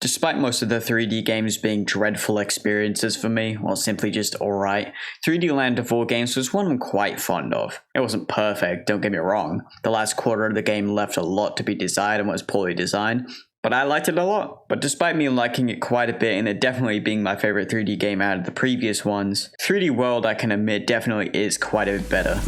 Despite most of the 3D games being dreadful experiences for me, or simply just alright, 3D Land of All games was one I'm quite fond of. It wasn't perfect, don't get me wrong. The last quarter of the game left a lot to be desired and was poorly designed, but I liked it a lot. But despite me liking it quite a bit and it definitely being my favorite 3D game out of the previous ones, 3D World, I can admit, definitely is quite a bit better.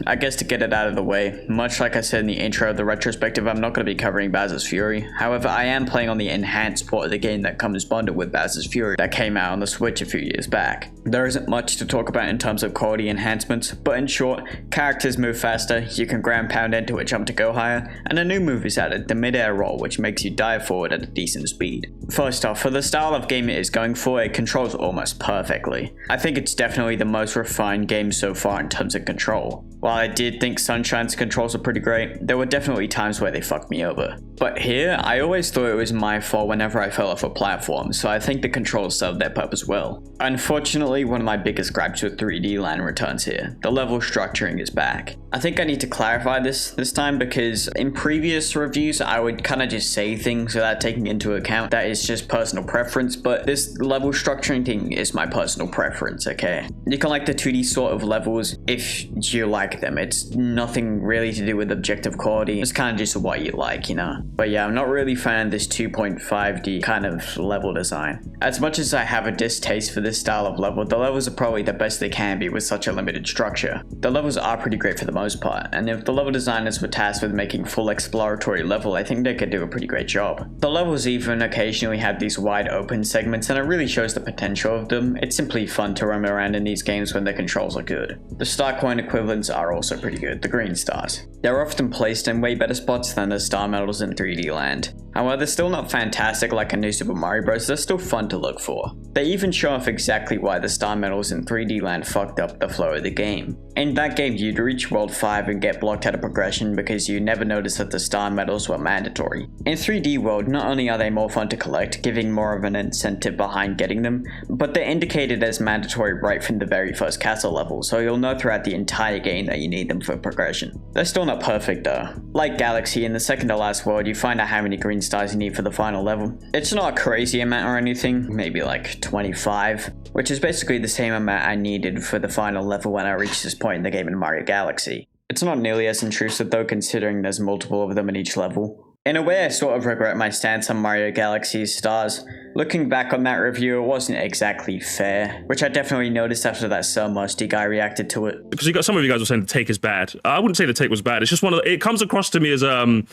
I guess to get it out of the way, much like I said in the intro of the retrospective, I'm not going to be covering Bowser's Fury. However, I am playing on the enhanced port of the game that comes bundled with Bowser's Fury that came out on the Switch a few years back. There isn't much to talk about in terms of quality enhancements, but in short, characters move faster, you can ground pound into a jump to go higher, and a new move is added, the mid-air roll, which makes you dive forward at a decent speed. First off, for the style of game it is going for, it controls almost perfectly. I think it's definitely the most refined game so far in terms of control. While I did think Sunshine's controls were pretty great, there were definitely times where they fucked me over. But here, I always thought it was my fault whenever I fell off a platform, so I think the controls served their purpose well. Unfortunately, one of my biggest gripes with 3D Land returns here. The level structuring is back. I think I need to clarify this time because in previous reviews, I would kind of just say things without taking into account that it's just personal preference, but this level structuring thing is my personal preference, okay? You can like the 2D sort of levels if you like them. It's nothing really to do with objective quality. It's kind of just what you like, you know? But yeah, I'm not really a fan of this 2.5D kind of level design. As much as I have a distaste for this style of level, the levels are probably the best they can be with such a limited structure. The levels are pretty great for the most part, and if the level designers were tasked with making full exploratory level, I think they could do a pretty great job. The levels even occasionally have these wide open segments, and it really shows the potential of them. It's simply fun to roam around in these games when the controls are good. The star coin equivalents are also pretty good, the green stars. They're often placed in way better spots than the star medals in 3D Land. However, they're still not fantastic like a new Super Mario Bros, they're still fun to look for. They even show off exactly why the star medals in 3D Land fucked up the flow of the game. In that game, you'd reach World 5 and get blocked out of progression because you never noticed that the star medals were mandatory. In 3D World, not only are they more fun to collect, giving more of an incentive behind getting them, but they're indicated as mandatory right from the very first castle level, so you'll know throughout the entire game that you need them for progression. They're still not perfect though. Like Galaxy, in the second to last world, you find out how many green stars you need for the final level. It's not a crazy amount or anything, maybe like 25, which is basically the same amount I needed for the final level when I reached this point in the game in Mario Galaxy. It's not nearly as intrusive though, considering there's multiple of them in each level. In a way, I sort of regret my stance on Mario Galaxy's stars. Looking back on that review, it wasn't exactly fair, which I definitely noticed after that Sir Musty guy reacted to it. Because some of you guys were saying the take is bad. I wouldn't say the take was bad. It's just it comes across to me as a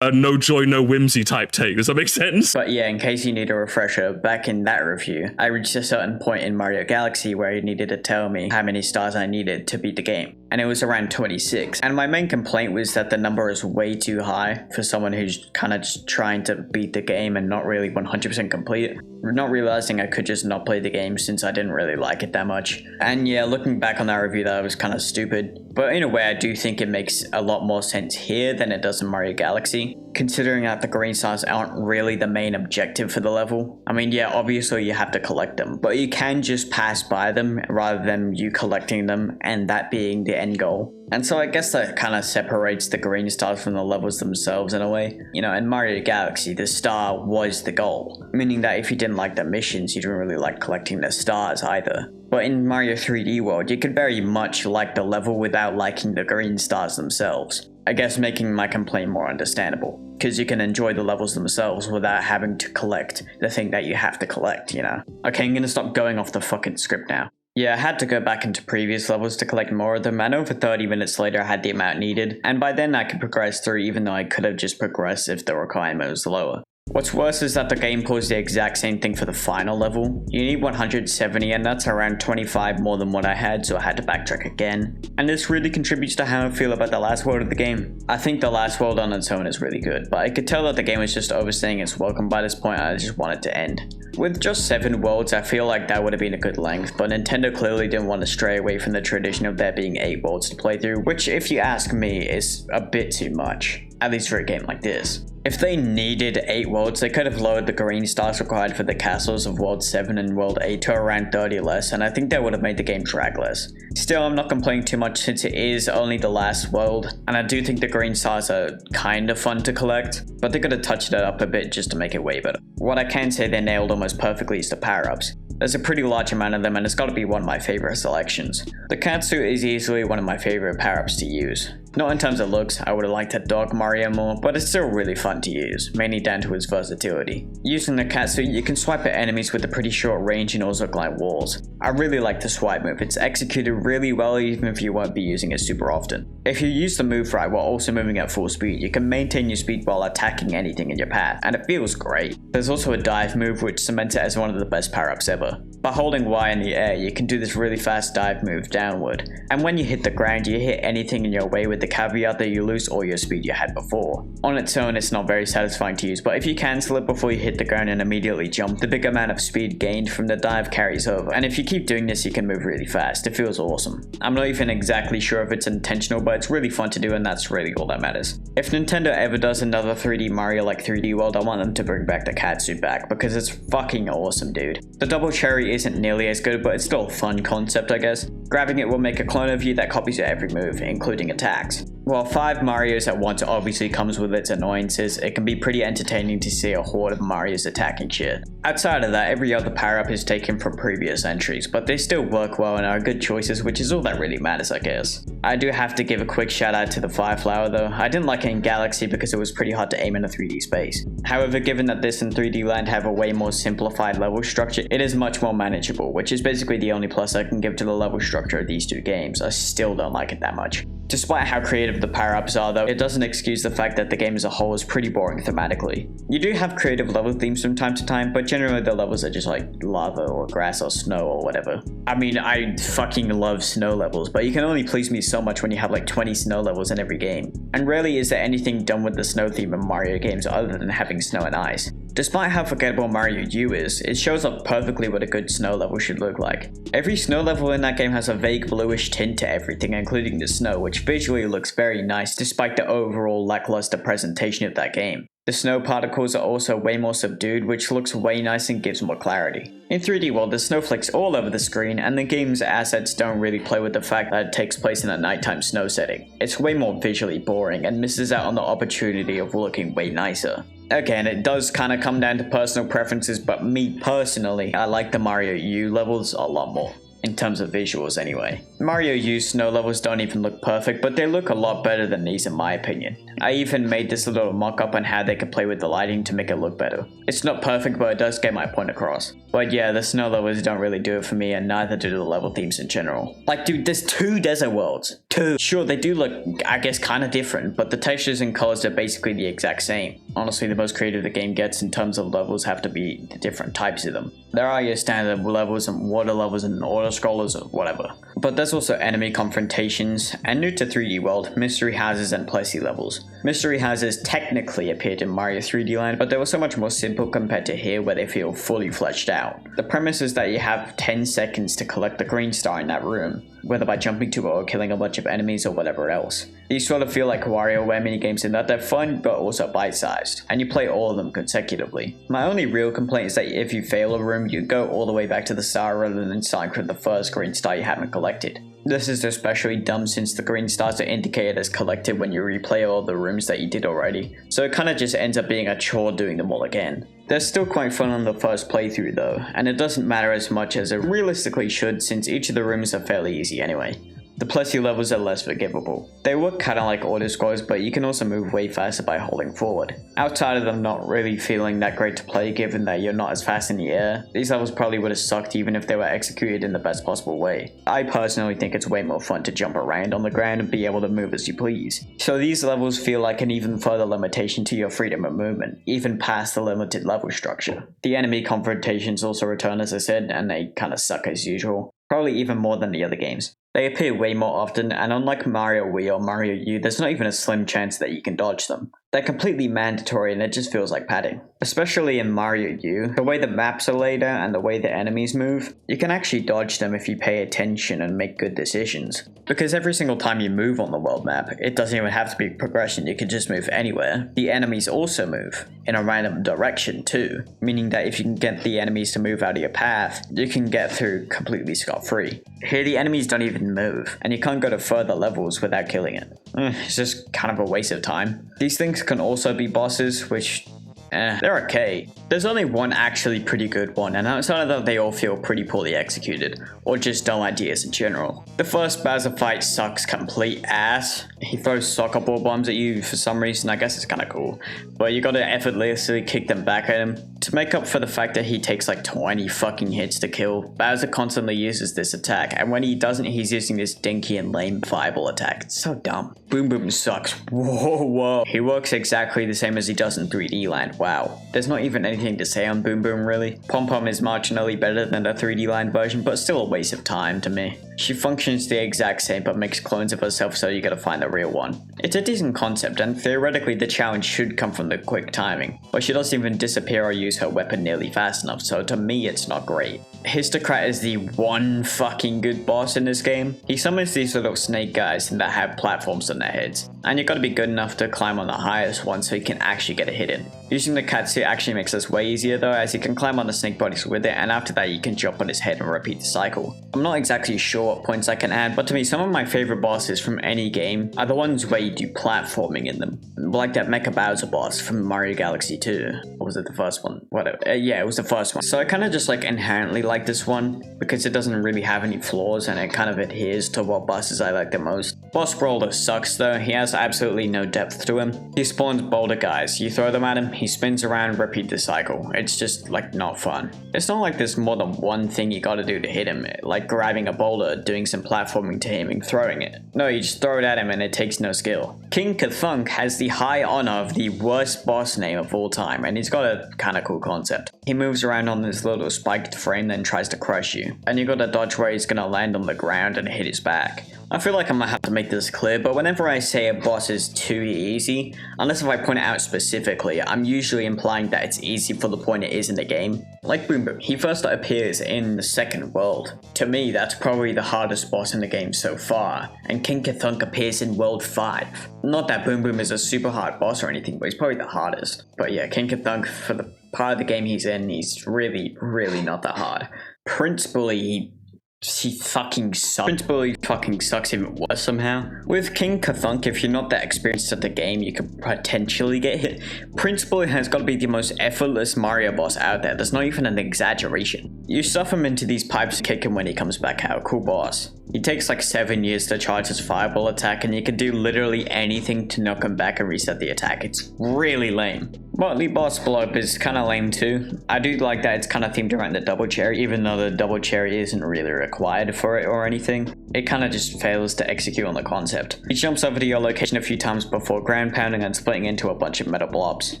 no joy, no whimsy type take. Does that make sense? But yeah, in case you need a refresher, back in that review, I reached a certain point in Mario Galaxy where he needed to tell me how many stars I needed to beat the game. And it was around 26. And my main complaint was that the number is way too high for someone who's kind of just trying to beat the game and not really 100% complete it. Not realizing I could just not play the game since I didn't really like it that much. And yeah, looking back on that review, that was kind of stupid. But in a way, I do think it makes a lot more sense here than it does in Mario Galaxy, considering that the green stars aren't really the main objective for the level. I mean, yeah, obviously you have to collect them, but you can just pass by them rather than you collecting them and that being the end goal. And so I guess that kind of separates the green stars from the levels themselves in a way. You know, in Mario Galaxy, the star was the goal, meaning that if you didn't like the missions, you didn't really like collecting the stars either. But in Mario 3D World, you could very much like the level without liking the green stars themselves. I guess making my complaint more understandable, because you can enjoy the levels themselves without having to collect the thing that you have to collect, you know? Okay, I'm gonna stop going off the fucking script now. Yeah, I had to go back into previous levels to collect more of them, and over 30 minutes later I had the amount needed, and by then I could progress through even though I could have just progressed if the requirement was lower. What's worse is that the game pulls the exact same thing for the final level. You need 170 and that's around 25 more than what I had, so I had to backtrack again. And this really contributes to how I feel about the last world of the game. I think the last world on its own is really good, but I could tell that the game was just overstaying its welcome by this point and I just wanted to end. With just 7 worlds, I feel like that would have been a good length, but Nintendo clearly didn't want to stray away from the tradition of there being 8 worlds to play through, which if you ask me is a bit too much. at least for a game like this. If they needed 8 worlds, they could have lowered the green stars required for the castles of World 7 and World 8 to around 30 less, and I think that would have made the game drag less. Still, I'm not complaining too much since it is only the last world, and I do think the green stars are kind of fun to collect, but they could have touched it up a bit just to make it way better. What I can say they nailed almost perfectly is the power-ups. There's a pretty large amount of them, and it's got to be one of my favorite selections. The catsuit is easily one of my favorite power-ups to use. Not in terms of looks, I would have liked to dog Mario more, but it's still really fun to use, mainly down to its versatility. Using the catsuit, you can swipe at enemies with a pretty short range and also climb walls. I really like the swipe move, it's executed really well even if you won't be using it super often. If you use the move right while also moving at full speed, you can maintain your speed while attacking anything in your path, and it feels great. There's also a dive move which cements it as one of the best power-ups ever. By holding Y in the air, you can do this really fast dive move downward, and when you hit the ground, you hit anything in your way with the caveat that you lose all your speed you had before. On its own, it's not very satisfying to use, but if you cancel it before you hit the ground and immediately jump, the big amount of speed gained from the dive carries over, and if you keep doing this, you can move really fast. It feels awesome. I'm not even exactly sure if it's intentional, but it's really fun to do, and that's really all that matters. If Nintendo ever does another 3D Mario like 3D World, I want them to bring back the catsuit back, because it's fucking awesome, dude. The double cherry isn't nearly as good, but it's still a fun concept, I guess. Grabbing it will make a clone of you that copies your every move, including attacks. While 5 Marios at once obviously comes with its annoyances, it can be pretty entertaining to see a horde of Marios attacking shit. Outside of that, every other power-up is taken from previous entries, but they still work well and are good choices, which is all that really matters, I guess. I do have to give a quick shout out to the Fire Flower though. I didn't like it in Galaxy because it was pretty hard to aim in a 3D space. However, given that this and 3D Land have a way more simplified level structure, it is much more manageable, which is basically the only plus I can give to the level structure of these two games. I still don't like it that much. Despite how creative the power-ups are though, it doesn't excuse the fact that the game as a whole is pretty boring thematically. You do have creative level themes from time to time, but generally the levels are just like lava or grass or snow or whatever. I mean, I fucking love snow levels, but you can only please me so much when you have like 20 snow levels in every game. And rarely is there anything done with the snow theme in Mario games other than having snow and ice. Despite how forgettable Mario U is, it shows up perfectly what a good snow level should look like. Every snow level in that game has a vague bluish tint to everything, including the snow, which visually looks very nice despite the overall lackluster presentation of that game. The snow particles are also way more subdued, which looks way nice and gives more clarity. In 3D World, there's snowflakes all over the screen, and the game's assets don't really play with the fact that it takes place in a nighttime snow setting. It's way more visually boring and misses out on the opportunity of looking way nicer. Again, it does kind of come down to personal preferences, but me personally, I like the Mario U levels a lot more. In terms of visuals anyway. Mario U's snow levels don't even look perfect, but they look a lot better than these in my opinion. I even made this little mock-up on how they could play with the lighting to make it look better. It's not perfect, but it does get my point across. But yeah, the snow levels don't really do it for me, and neither do the level themes in general. Like dude, there's 2 desert worlds. 2. Sure, they do look, I guess, kind of different, but the textures and colors are basically the exact same. Honestly, the most creative the game gets in terms of levels have to be the different types of them. There are your standard levels and water levels and auto scrollers or whatever. But there's also enemy confrontations, and new to 3D World, mystery houses and Plessie levels. Mystery houses technically appeared in Mario 3D Land, but they were so much more simple compared to here where they feel fully fleshed out. The premise is that you have 10 seconds to collect the green star in that room, whether by jumping to it or killing a bunch of enemies or whatever else. These sort of feel like WarioWare minigames in that they're fun but also bite-sized, and you play all of them consecutively. My only real complaint is that if you fail a room, you go all the way back to the star rather than starting from the first green star you haven't collected. This is especially dumb since the green stars are indicated as collected when you replay all the rooms that you did already, so it kinda just ends up being a chore doing them all again. They're still quite fun on the first playthrough though, and it doesn't matter as much as it realistically should since each of the rooms are fairly easy anyway. The Plessie levels are less forgivable. They work kinda like auto-scrolls, but you can also move way faster by holding forward. Outside of them not really feeling that great to play given that you're not as fast in the air, these levels probably would have sucked even if they were executed in the best possible way. I personally think it's way more fun to jump around on the ground and be able to move as you please. So these levels feel like an even further limitation to your freedom of movement, even past the limited level structure. The enemy confrontations also return as I said, and they kinda suck as usual. Probably even more than the other games. They appear way more often, and unlike Mario Wii or Mario U, there's not even a slim chance that you can dodge them. They're completely mandatory and it just feels like padding. Especially in Mario U, the way the maps are laid out and the way the enemies move, you can actually dodge them if you pay attention and make good decisions. Because every single time you move on the world map, it doesn't even have to be progression, you can just move anywhere. The enemies also move, in a random direction too, meaning that if you can get the enemies to move out of your path, you can get through completely scot-free. Here the enemies don't even move, and you can't go to further levels without killing it. It's just kind of a waste of time. These things can also be bosses, which they're okay. There's only one actually pretty good one, and outside of that they all feel pretty poorly executed, or just dumb ideas in general. The first Bowser fight sucks complete ass. He throws soccer ball bombs at you for some reason, I guess it's kinda cool, but you gotta effortlessly kick them back at him. To make up for the fact that he takes like 20 fucking hits to kill, Bowser constantly uses this attack, and when he doesn't, he's using this dinky and lame fireball attack. It's so dumb. Boom Boom sucks. Whoa. He works exactly the same as he does in 3D Land. Wow. There's not even anything to say on Boom Boom really. Pom Pom is marginally better than the 3D Land version, but still a waste of time to me. She functions the exact same but makes clones of herself, so you gotta find the real one. It's a decent concept, and theoretically the challenge should come from the quick timing, but she doesn't even disappear or use her weapon nearly fast enough, so to me it's not great. Histocrat is the one fucking good boss in this game. He summons these little snake guys that have platforms on their heads, and you gotta be good enough to climb on the highest one so you can actually get a hit in. Using the catsuit actually makes this way easier though, as you can climb on the snake bodies with it, and after that you can jump on his head and repeat the cycle. I'm not exactly sure what points I can add, but to me some of my favorite bosses from any game are the ones where you do platforming in them. Like that Mecha Bowser boss from Mario Galaxy 2. Or was it the first one? Whatever. Yeah, it was the first one. So I kind of just like inherently like this one because it doesn't really have any flaws and it kind of adheres to what bosses I like the most. Boss Brawler sucks though. He has absolutely no depth to him. He spawns boulder guys. You throw them at him, he spins around, repeat the cycle. It's just like not fun. It's not like there's more than one thing you gotta do to hit him, like grabbing a boulder, doing some platforming to him and throwing it. No, you just throw it at him and it takes no skill. King Kathunk has the high honor of the worst boss name of all time, and he's got a kinda cool concept. He moves around on this little spiked frame then tries to crush you, and you gotta dodge where he's gonna land on the ground and hit his back. I feel like I'm gonna have to make this clear, but whenever I say a boss is too easy, unless if I point it out specifically, I'm usually implying that it's easy for the point it is in the game. Like Boom Boom, he first appears in the second world. To me, that's probably the hardest boss in the game so far, and King Kathunk appears in World 5. Not that Boom Boom is a super hard boss or anything, but he's probably the hardest. But yeah, King Kathunk, for the part of the game he's in, he's really not that hard. Prince Bully, he fucking sucks. Prince Bully fucking sucks even worse somehow. With King Kathunk, if you're not that experienced at the game, you could potentially get hit. Prince Bully has got to be the most effortless Mario boss out there. There's not even an exaggeration. You stuff him into these pipes and kick him when he comes back out. Cool boss. He takes like 7 years to charge his fireball attack, and you can do literally anything to knock him back and reset the attack. It's really lame. Motley Boss Blow Up is kinda lame too. I do like that it's kinda themed around the double cherry, even though the double cherry isn't really required for it or anything. It kinda just fails to execute on the concept. He jumps over to your location a few times before ground pounding and splitting into a bunch of metal blobs,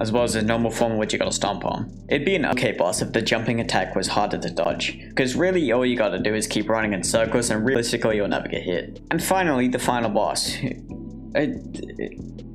as well as his normal form which you gotta stomp on. It'd be an okay boss if the jumping attack was harder to dodge, because really all you gotta do is keep running in circles and realistically you'll never get hit. And finally, the final boss.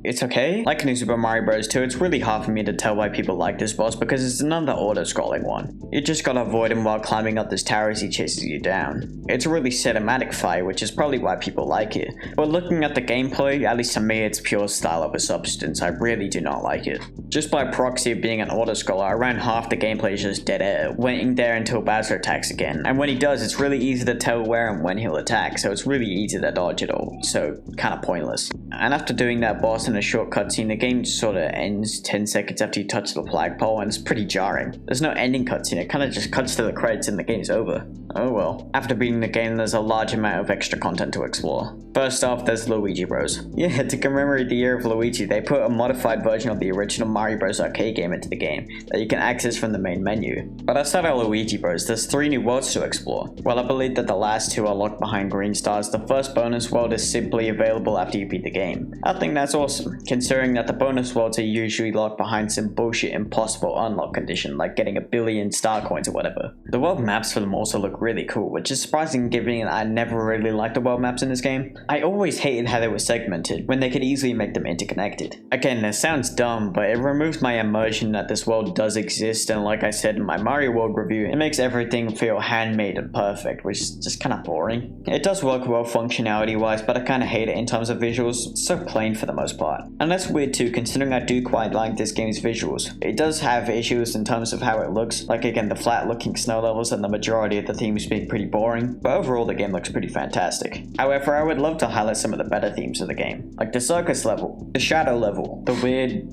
It's okay. Like New Super Mario Bros. 2, it's really hard for me to tell why people like this boss because it's another auto-scrolling one. You just gotta avoid him while climbing up this tower as he chases you down. It's a really cinematic fight, which is probably why people like it. But looking at the gameplay, at least to me it's pure style over substance. I really do not like it. Just by proxy of being an auto-scroller, around half the gameplay is just dead air, waiting there until Bowser attacks again. And when he does, it's really easy to tell where and when he'll attack, so it's really easy to dodge it all, so kinda pointless. And after doing that boss in a short cutscene, the game sorta ends 10 seconds after you touch the flagpole, and it's pretty jarring. There's no ending cutscene, it kinda just cuts to the credits and the game's over. Oh well. After beating the game, there's a large amount of extra content to explore. First off, there's Luigi Bros. Yeah, to commemorate the year of Luigi, they put a modified version of the original Mario Bros. Arcade game into the game that you can access from the main menu. But outside of Luigi Bros, there's 3 new worlds to explore. While I believe that the last 2 are locked behind green stars, the first bonus world is simply available after you beat the game. I think that's awesome. awesome, considering that the bonus worlds are usually locked behind some bullshit impossible unlock condition like getting 1 billion star coins or whatever. The world maps for them also look really cool, which is surprising given I never really liked the world maps in this game. I always hated how they were segmented, when they could easily make them interconnected. Again, this sounds dumb, but it removes my immersion that this world does exist, and like I said in my Mario World review, it makes everything feel handmade and perfect, which is just kind of boring. It does work well functionality wise, but I kind of hate it in terms of visuals. It's so plain for the most part. And that's weird too, considering I do quite like this game's visuals. It does have issues in terms of how it looks, like again the flat looking snow levels and the majority of the themes being pretty boring, but overall the game looks pretty fantastic. However, I would love to highlight some of the better themes of the game, like the circus level, the shadow level, the weird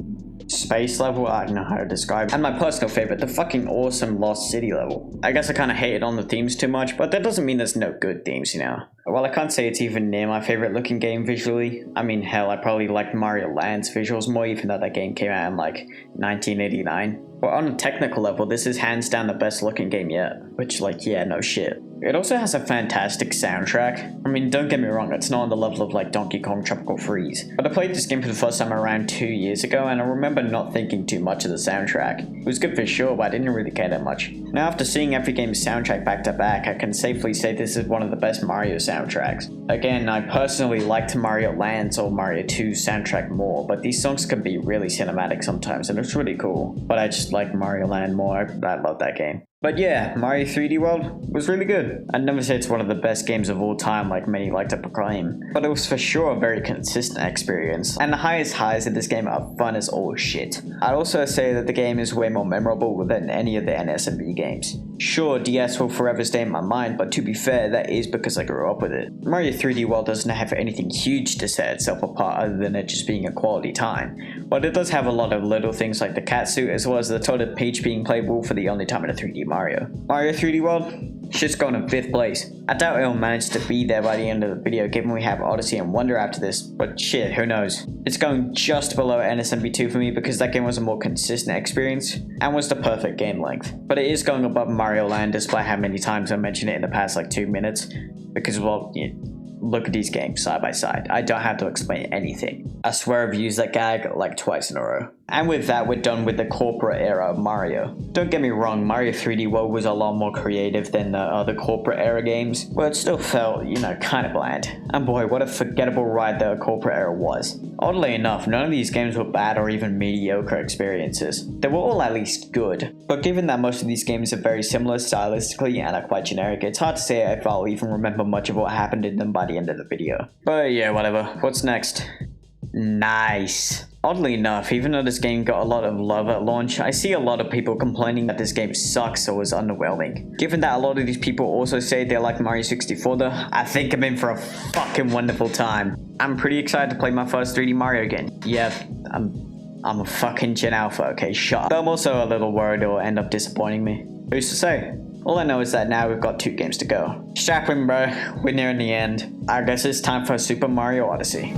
space level, I don't know how to describe it, and my personal favorite, the fucking awesome Lost City level. I guess I kind of hated on the themes too much, but that doesn't mean there's no good themes, you know. While I can't say it's even near my favorite looking game visually, I mean hell, I probably liked Mario Land's visuals more even though that game came out in like 1989. But on a technical level, this is hands down the best looking game yet, which like yeah, no shit. It also has a fantastic soundtrack. I mean, don't get me wrong, it's not on the level of like Donkey Kong Tropical Freeze. But I played this game for the first time around 2 years ago, and I remember not thinking too much of the soundtrack. It was good for sure, but I didn't really care that much. Now after seeing every game's soundtrack back to back, I can safely say this is one of the best Mario soundtracks. Again, I personally liked Mario Land's or Mario 2's soundtrack more, but these songs can be really cinematic sometimes, and it's really cool. But I just like Mario Land more, I love that game. But yeah, Mario 3D World was really good. I'd never say it's one of the best games of all time like many like to proclaim, but it was for sure a very consistent experience, and the highest highs in this game are fun as all shit. I'd also say that the game is way more memorable than any of the NES and Wii games. Sure, DS will forever stay in my mind, but to be fair, that is because I grew up with it. Mario 3D World doesn't have anything huge to set itself apart other than it just being a quality time, but it does have a lot of little things like the cat suit as well as the Toaded Peach being playable for the only time in a 3D Mario. Mario 3D World shit's going in 5th place. I doubt it'll manage to be there by the end of the video given we have Odyssey and Wonder after this, but shit, who knows. It's going just below NSMB2 for me because that game was a more consistent experience and was the perfect game length. But it is going above Mario Land despite how many times I mentioned it in the past like 2 minutes, because well, look at these games side by side. I don't have to explain anything. I swear I've used that gag like twice in a row. And with that, we're done with the corporate era of Mario. Don't get me wrong, Mario 3D World was a lot more creative than the other corporate era games, but it still felt, you know, kind of bland. And boy, what a forgettable ride the corporate era was. Oddly enough, none of these games were bad or even mediocre experiences. They were all at least good. But given that most of these games are very similar stylistically and are quite generic, it's hard to say if I'll even remember much of what happened in them by the end of the video. But yeah, whatever. What's next? Nice. Oddly enough, even though this game got a lot of love at launch, I see a lot of people complaining that this game sucks or was underwhelming. Given that a lot of these people also say they like Mario 64 though, I think I'm in for a fucking wonderful time. I'm pretty excited to play my first 3D Mario again. Yeah, I'm a fucking Gen Alpha, okay, shut up. But I'm also a little worried it'll end up disappointing me. Who's to say? All I know is that now we've got 2 games to go. Strap in, bro. We're nearing the end. I guess it's time for Super Mario Odyssey.